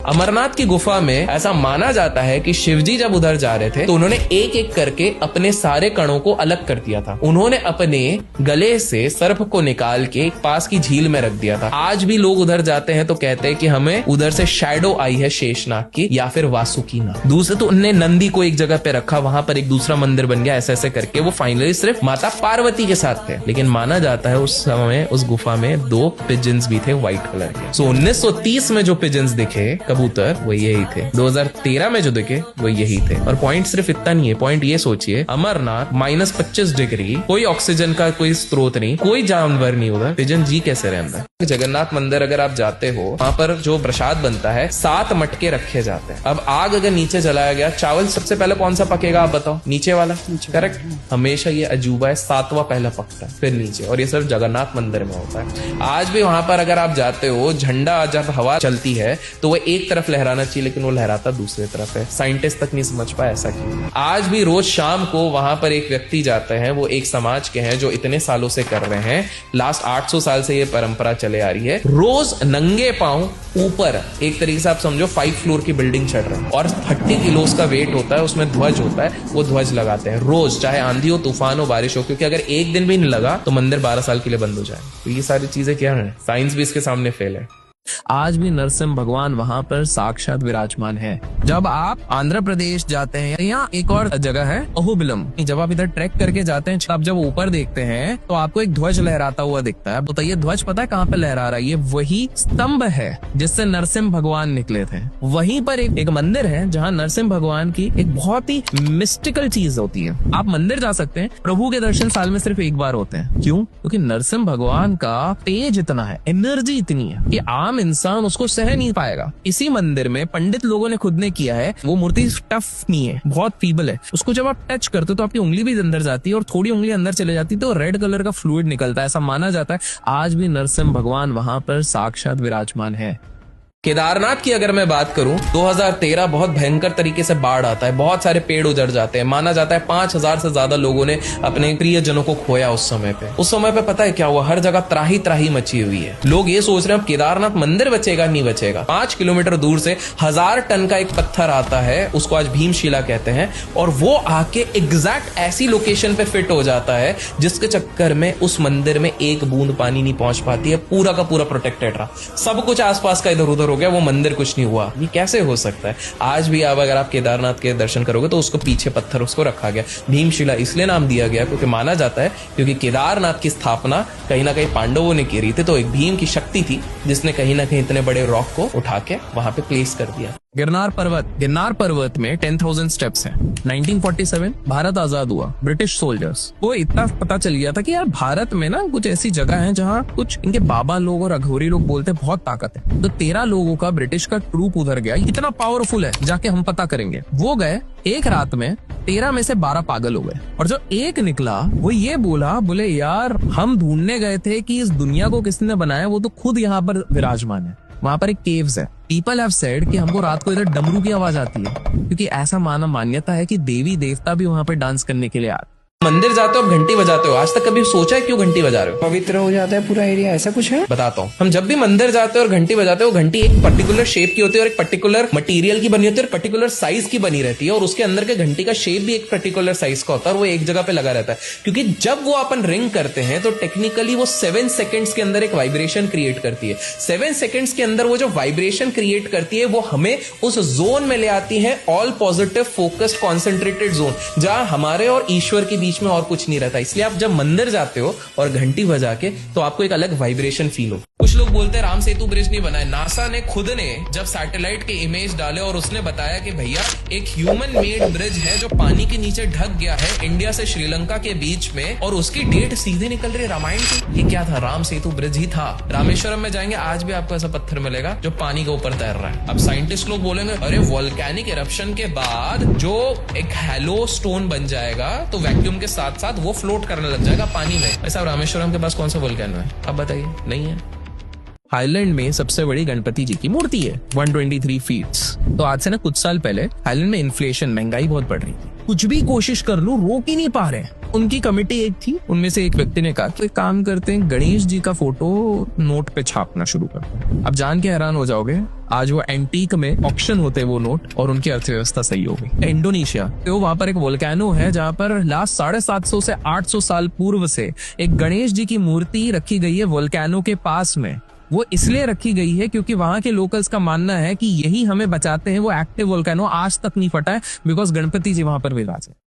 अमरनाथ की गुफा में ऐसा माना जाता है कि शिवजी जब उधर जा रहे थे तो उन्होंने एक एक करके अपने सारे कणों को अलग कर दिया था। उन्होंने अपने गले से सर्प को निकाल के पास की झील में रख दिया था। आज भी लोग उधर जाते हैं तो कहते हैं कि हमें उधर से शैडो आई है शेषनाग की या फिर वासुकी नाग। दूसरे तो उन्होंने नंदी को एक जगह पे रखा, वहां पर एक दूसरा मंदिर बन गया। ऐसे ऐसे करके वो फाइनली सिर्फ माता पार्वती के साथ थे। लेकिन माना जाता है उस समय उस गुफा में 2 पिजन्स भी थे व्हाइट कलर के। सो 1930 में जो पिजन्स दिखे कबूतर वो यही थे, 2013 में जो दिखे वो यही थे। और पॉइंट सिर्फ इतना नहीं है, पॉइंट ये सोचिए अमरनाथ -25 डिग्री, कोई ऑक्सीजन का कोई स्रोत नहीं, कोई जानवर नहीं उधर, पिजन जी कैसे रहे अंदर। जगन्नाथ मंदिर अगर आप जाते हो वहां पर जो प्रसाद बनता है 7 मटके रखे जाते हैं। अब आग अगर नीचे जलाया गया, चावल सबसे पहले कौन सा पकेगा आप बताओ? नीचे वाला, करेक्ट। हमेशा ये अजूबा है, 7वां पहला पकता है फिर नीचे, और ये सिर्फ जगन्नाथ मंदिर में होता है। आज भी वहां पर अगर आप जाते हो, झंडा जब हवा चलती है तो वो एक तरफ लहराना चाहिए लेकिन वो लहराता दूसरी तरफ है। साइंटिस्ट तक नहीं समझ पाया ऐसा क्यों। आज भी रोज शाम को वहां पर एक व्यक्ति जाते हैं, वो एक समाज के हैं जो इतने सालों से कर रहे हैं, लास्ट 800 साल से ये परंपरा चले आ रही है। रोज नंगे पांव ऊपर, एक तरीके से आप समझो 5 फ्लोर की बिल्डिंग चढ़ रहे हैं, और 30 किलोस का वेट होता है, उसमें ध्वज होता है, वो ध्वज लगाते हैं रोज, चाहे आंधी हो, तूफान हो, बारिश हो, क्योंकि अगर एक दिन भी नहीं लगा तो मंदिर 12 साल के लिए बंद हो जाए। तो ये सारी चीजें क्या है, साइंस भी इसके सामने फेल है। आज भी नरसिंह भगवान वहां पर साक्षात विराजमान है। जब आप आंध्र प्रदेश जाते हैं, यहाँ एक और जगह है अहोबिलम, जब आप इधर ट्रैक करके जाते हैं, आप जब ऊपर देखते हैं तो आपको एक ध्वज लहराता हुआ दिखता है। बताइए ध्वज पता है कहाँ पे लहरा रहा है? ये वही स्तंभ है जिससे नरसिंह भगवान निकले थे। वहीं पर एक मंदिर है जहाँ नरसिंह भगवान की एक बहुत ही मिस्टिकल चीज होती है। आप मंदिर जा सकते हैं, प्रभु के दर्शन साल में सिर्फ एक बार होते हैं। क्यों? क्योंकि नरसिंह भगवान का तेज इतना है, एनर्जी इतनी है कि आम इंसान उसको सह नहीं पाएगा। इसी मंदिर में पंडित लोगों ने खुद ने किया है, वो मूर्ति टफ नहीं है, बहुत फीबल है। उसको जब आप टच करते हो तो आपकी उंगली भी अंदर जाती है और थोड़ी उंगली अंदर चले जाती है तो रेड कलर का फ्लूइड निकलता है। ऐसा माना जाता है आज भी नरसिंह भगवान वहां पर साक्षात विराजमान है। केदारनाथ की अगर मैं बात करूं, 2013 बहुत भयंकर तरीके से बाढ़ आता है, बहुत सारे पेड़ उजड़ जाते हैं। माना जाता है 5000 से ज्यादा लोगों ने अपने प्रियजनों को खोया उस समय पे पता है क्या हुआ? हर जगह त्राही त्राही मची हुई है। लोग ये सोच रहे हैं अब केदारनाथ मंदिर बचेगा नहीं बचेगा। 5 किलोमीटर दूर से 1000 टन का एक पत्थर आता है, उसको आज भीमशिला कहते हैं, और वो आके एग्जैक्ट ऐसी लोकेशन पे फिट हो जाता है जिसके चक्कर में उस मंदिर में एक बूंद पानी नहीं पहुंच पाती है। पूरा का पूरा प्रोटेक्टेड रहा, सब कुछ आसपास का इधर उधर हो गया, वो मंदिर कुछ नहीं हुआ। ये कैसे हो सकता है? आज भी अब अगर आप केदारनाथ के दर्शन करोगे तो उसको पीछे पत्थर उसको रखा गया, भीमशिला इसलिए नाम दिया गया क्योंकि माना जाता है क्योंकि केदारनाथ की स्थापना कहीं ना कहीं पांडवों ने की रही थी, तो एक भीम की शक्ति थी जिसने कहीं ना कहीं इतने बड़े रॉक को उठा के वहां पे प्लेस कर दिया। गिरनार पर्वत में 10,000 स्टेप्स हैं। 1947 भारत आजाद हुआ, ब्रिटिश सोल्जर्स को इतना पता चल गया था कि यार भारत में ना कुछ ऐसी जगह है जहाँ कुछ इनके बाबा लोग और अघोरी लोग बोलते हैं बहुत ताकत है। तो 13 लोगों का ब्रिटिश का ट्रूप उधर गया, इतना पावरफुल है जाके हम पता करेंगे। वो गए, एक रात में 13 में से 12 पागल हो गए, और जो एक निकला वो ये बोले यार हम ढूंढने गए थे कि इस दुनिया को किसने बनाया, वो तो खुद यहाँ पर विराजमान है। वहां पर एक केव्स है। पीपल हैव सेड कि हमको रात को इधर डमरू की आवाज आती है, क्योंकि ऐसा मान्यता है कि देवी देवता भी वहां पर डांस करने के लिए आते। मंदिर जाते हो आप घंटी बजाते हो, आज तक कभी सोचा है क्यों घंटी बजा रहे हो? पवित्र हो जाता है पूरा एरिया, ऐसा कुछ है? बताता हूँ। हम जब भी मंदिर जाते हो और घंटी बजाते हो, घंटी एक पर्टिकुलर शेप की होती है और एक पर्टिकुलर मटेरियल की बनी होती है और पर्टिकुलर साइज की बनी रहती है, और उसके अंदर के घंटी का शेप भी एक पर्टिकुलर साइज का होता है और वो एक जगह पे लगा रहता है। क्योंकि जब वो अपन रिंग करते हैं तो टेक्निकली वो 7 सेकेंड्स के अंदर एक वाइब्रेशन क्रिएट करती है। 7 सेकेंड्स के अंदर वो जो वाइब्रेशन क्रिएट करती है वो हमें उस जोन में ले आती है, all positive focused concentrated zone, जहां हमारे और ईश्वर के बीच में और कुछ नहीं रहता। इसलिए आप जब मंदिर जाते हो और घंटी बजा के तो आपको एक अलग वाइब्रेशन फील हो। कुछ लोग बोलते हैं राम सेतु ब्रिज नहीं बना है। नासा ने खुद ने जब सैटेलाइट के इमेज डाले और उसने बताया कि भैया एक ह्यूमन मेड ब्रिज है जो पानी के नीचे ढक गया है इंडिया से श्रीलंका के बीच में, और उसकी डेट सीधे निकल रही है रामायण की। ये क्या था? राम सेतु ब्रिज ही था। रामेश्वरम में जाएंगे आज भी आपको ऐसा पत्थर मिलेगा जो पानी के ऊपर तैर रहा है। अब साइंटिस्ट लोग बोलेंगे अरे वोल्केनिक इरप्शन के बाद जो एक हैलो स्टोन बन जाएगा तो वैक्यूम के साथ साथ वो फ्लोट करने लग जाएगा पानी में। ऐसा रामेश्वरम के पास कौन सा वोल्केनो है? अब बताइए, नहीं है। थाईलैंड में सबसे बड़ी गणपति जी की मूर्ति है 123 फीट्स। तो आज से ना कुछ साल पहले थाईलैंड में इन्फ्लेशन, महंगाई बहुत बढ़ रही थी। कुछ भी कोशिश कर लूं रोक ही नहीं पा रहे। उनकी कमेटी एक थी, उनमें से एक व्यक्ति ने कहा कि काम करते हैं, गणेश जी का फोटो नोट पे छापना शुरू करते हैं। अब जान के हैरान हो जाओगे, आज वो एंटीक में ऑक्शन होते हैं वो नोट, और उनकी अर्थव्यवस्था सही हो गई। इंडोनेशिया तो वहां पर एक वोल्केनो है जहां पर लास्ट 750 से 800 साल पूर्व से एक गणेश जी की मूर्ति रखी गई है वोल्केनो के पास में। वो इसलिए रखी गई है क्योंकि वहां के लोकल्स का मानना है कि यही हमें बचाते हैं, वो एक्टिव वोल्केनो आज तक नहीं फटा है, बिकॉज गणपति जी वहां पर विराज है।